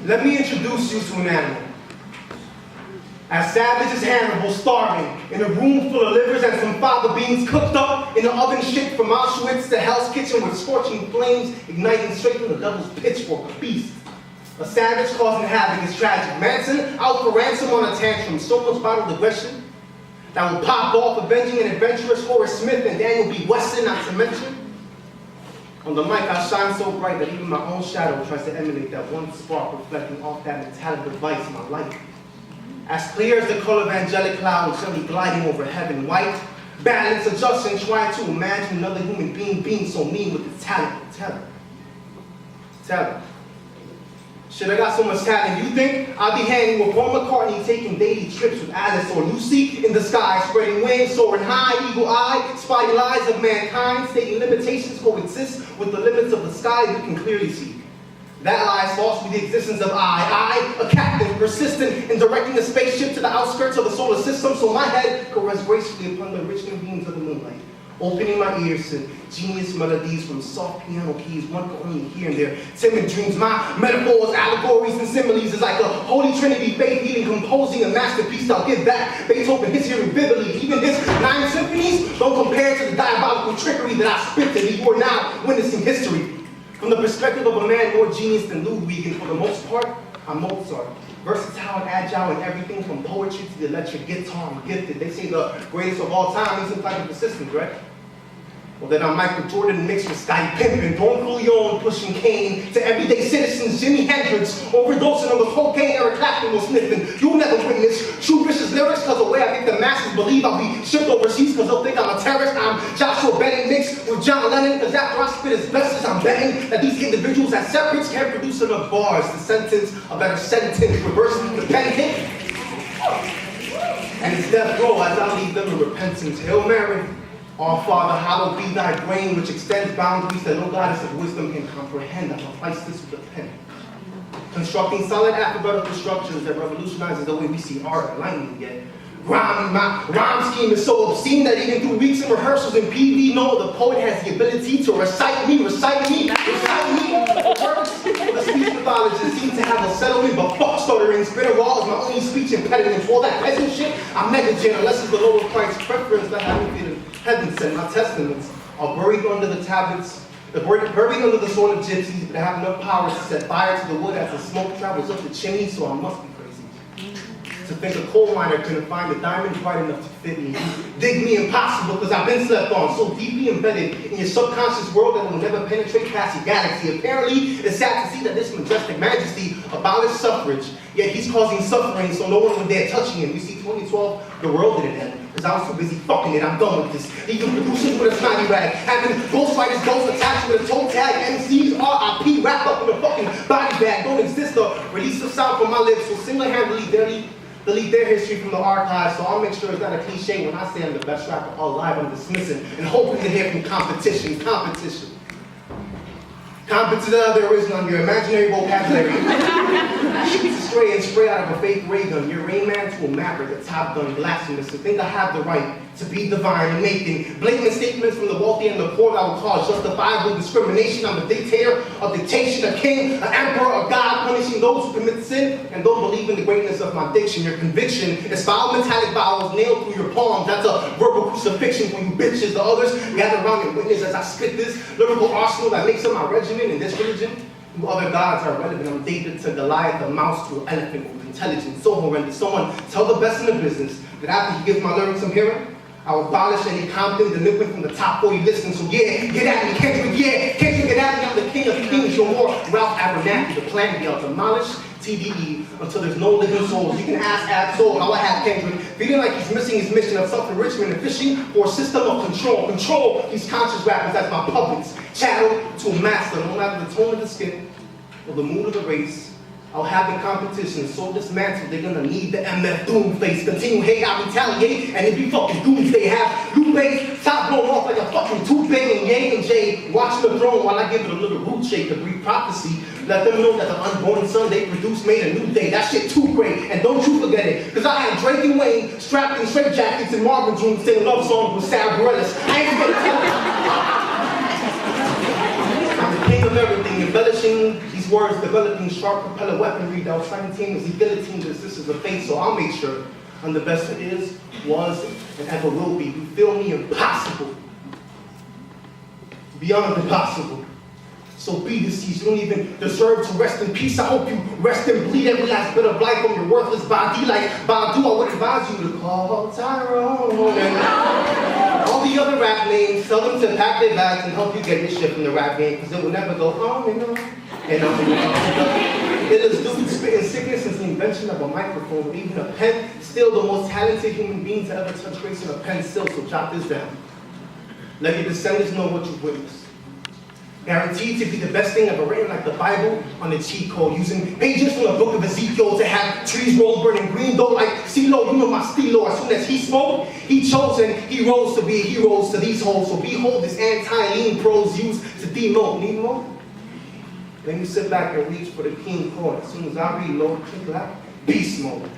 Let me introduce you to an animal. As savage as Hannibal, starving, in a room full of livers and some fava beans cooked up in an oven shipped from Auschwitz to Hell's Kitchen with scorching flames igniting straight from the devil's pitchfork, a beast. A savage causing havoc is tragic. Manson out for ransom on a tantrum, so much bottled aggression that will pop off, avenging an adventurous Horace Smith and Daniel B. Weston, not to mention. On the mic, I shine so bright that even my own shadow tries to emulate that one spark reflecting off that metallic device, my light. As clear as the color of angelic clouds, gently gliding over heaven, white, balance, adjust, and try to imagine another human being so mean with the talent. Tell him. Shit, I got so much talent. You think I'll be hanging with Paul McCartney, taking daily trips with Alice or Lucy in the sky, spreading wings, soaring high, eagle eye, spotting lies of mankind, stating limitations coexist with the limits of the sky we can clearly see. That lies false with the existence of I, a captain, persistent in directing the spaceship to the outskirts of the solar system, so my head could rest gracefully upon the richling beams of the moonlight. Opening my ears to genius melodies from soft piano keys one can only hear in their timid dreams. My metaphors, allegories, and similes is like a holy trinity, faith healing, composing a masterpiece. I'll give back Beethoven his hearing vividly. Even his 9 symphonies don't compare to the diabolical trickery that I spit to you. You are now witnessing history. From the perspective of a man more genius than Ludwig, and for the most part, I'm Mozart. Versatile and agile in everything from poetry to the electric guitar. I'm gifted. They say the greatest of all time isn't like a persistent, right? Well, then I'm Michael Jordan mixed with Scottie Pippen, Don Corleone pushing Kane, to everyday citizens, Jimi Hendrix, overdosing on the cocaine Eric Clapton was sniffing. You'll never witness true vicious lyrics, cause the way I think the masses believe I'll be shipped overseas, cause they'll think I'm a terrorist. I'm Joshua Bennett mixed with John Lennon, cause after I spit as best as I'm betting that these individuals as separates can't produce enough bars to sentence a better sentence, reversing the penitent. And it's death row as I leave them in repentance. Hail Mary. Our Father, hallowed be thy brain, which extends boundaries that no goddess of wisdom can comprehend. I suffice this with a pen. Constructing solid alphabetical structures that revolutionizes the way we see art, enlightening yet. My rhyme scheme is so obscene that even through weeks of rehearsals in PV, no, the poet has the ability to recite me. The speech pathologist seems to have a settlement, but fuck stuttering. Spinning raw is my only speech impediment. For all that peasant shit, I'm negligent unless it's the Lord of Christ's preference that I haven't been heaven sent. My testaments are buried under the tablets, buried under the soil of gypsies, but I have enough power to set fire to the wood as the smoke travels up the chimney, so I must be crazy to think a coal miner couldn't find a diamond bright enough to fit me. Dig me impossible, because I've been slept on, so deeply embedded in your subconscious world that it will never penetrate past your galaxy. Apparently, it's sad to see that this majestic majesty abolished suffrage, yet he's causing suffering so no one would dare touching him. You see, 2012, the world didn't end, because I was too busy fucking it. I'm done with this. Even producers with a snotty rag, having ghostwriters ghosts attached with a toe tag, MCs, RIP, wrapped up in a fucking body bag. Don't exist or release the sound from my lips, so single-handedly delete their history from the archives, so I'll make sure it's not a cliche when I say I'm the best rapper alive. I'm dismissing and hoping to hear from competition. There is none. Your imaginary vocabulary shoots astray and spray out of a fake ray gun. Your Rain Man to a maverick, a Top Gun, blasphemous. To think I have the right to be divine and making blatant statements from the wealthy and the poor that will cause justifiable discrimination. I'm a dictator, a dictation, a king, an emperor, a god, punishing those who commit sin and don't believe in the greatness of my diction. Your conviction is foul metallic vowels nailed through your palms. That's a verbal crucifixion for you bitches. The others gather around and witness as I spit this lyrical arsenal that makes up my regimen in this religion. You other gods are relevant. I'm David to Goliath, a mouse to an elephant with intelligence so horrendous. Someone tell the best in the business that after he gives my lyrics some hearing, I'll abolish any Compton delinquent from the top 40 listings. So yeah, get at me, Kendrick, yeah, Kendrick, get at me, I'm the king of kings. You're more Ralph Abernathy, the plan B. I'll demolish TDE until there's no living souls. You can ask Absol how I have Kendrick feeling like he's missing his mission of self-enrichment and fishing for a system of control. Control these conscious rappers as my puppets, chattel to a master, no matter the tone of the skin or the mood of the race. I'll have the competition so dismantled they're gonna need the MF Doom face. Continue hate, I'll retaliate, and it be fucking doomsday. Have Lupe top blown off like a fucking toothpick, and Ye and Jay watching the throne while I give it a little root shake to breathe prophecy. Let them know that the unborn son they produced made a new day. That shit too great, and don't you forget it, cause I had Drake and Wayne strapped in straight jackets in Marvin's room singing love songs with Sarah Bareilles. I ain't gonna tell you. I'm the king of everything, embellishing these These words developing sharp propeller weaponry that will simultaneously guillotine the sisters of fate, so I'll make sure I'm the best it is, was, and ever will be. You feel me? Impossible. Beyond impossible. So be deceased. You don't even deserve to rest in peace. I hope you rest and bleed every last bit of life from your worthless body. Like Badu, I would advise you to call Tyrone. And all the other rap names, tell them to pack their bags and help you get your shit from the rap game, because it will never go on and on and on and on. It is dude spitting sickness since the invention of a microphone, but even a pen, still the most talented human being to ever touch grace on a pencil, so jot this down. Let your descendants know what you've witnessed. Guaranteed to be the best thing ever written, like the Bible on a cheat code, using pages from the book of Ezekiel to have trees roll burning green, though like CeeLo, you know my stilo. As soon as he smoked, he chose and he rose to be heroes to these hoes. So behold this anti-lean prose used to demote. Need more? Then you sit back and reach for the king chord. As soon as I reload, click that, beast mode.